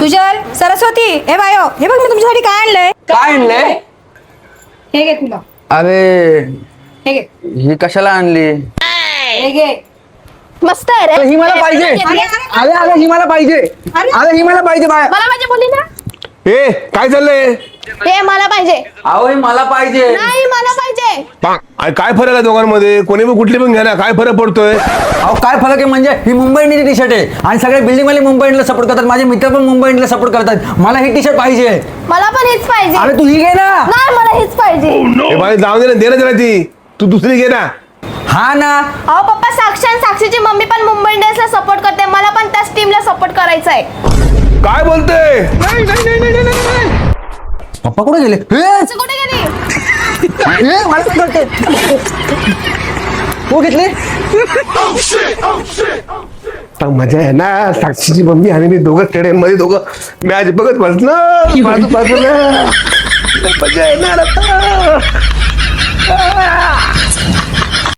सुजल, सरस्वती, हे बायो, हे बघ मी तुमच्यासाठी काय आणलंय. काय आणलंय? हे घे तुला. अरे हे घे. ही कशाला आणली? हे घे. मस्त आहे रे. ही मला पाहिजे. अरे अरे ही मला पाहिजे. अरे ही मला पाहिजे बाय. मला पाहिजे बोलली ना. ए काय चाललंय? हे मला पाहिजे. अहो ही मला पाहिजे. नाही मला पाहिजे. अरे काय फरक आहे दोघांमध्ये? कोणी पण कुठली पण घ्या ना, काय फरक पडतोय? अहो काय फरक आहे म्हणजे ही मुंबई इंडियनची टी शर्ट आहे आणि सगळे बिल्डिंग वाले मुंबई इंडियनला सपोर्ट करतात. माझे मित्र पण मुंबई इंडियनला सपोर्ट करतात. मला ही टी शर्ट पाहिजे. मला पण हीच पाहिजे. अरे तू ही घे ना. नाही मला हीच पाहिजे. ए बाई जाऊ दे ना, दे ना त्याला ती. तू दुसरी घे ना. हा ना. अहो पप्पा, साक्षीची मम्मी पण मुंबई इंडियन्सला सपोर्ट करते. मला पण त्याच टीमला सपोर्ट करायचा आहे. काय बोलतोय? पप्पा कुठे गेले? असं कुठे गेली? मला काय करते? तू घेतली? आता मजा आहे ना. साक्षीची मम्मी आणि मी दोघं स्टेडियम मध्ये दोघं मॅच बघत बसलो. बाजू बाजूला मजा येणार आता.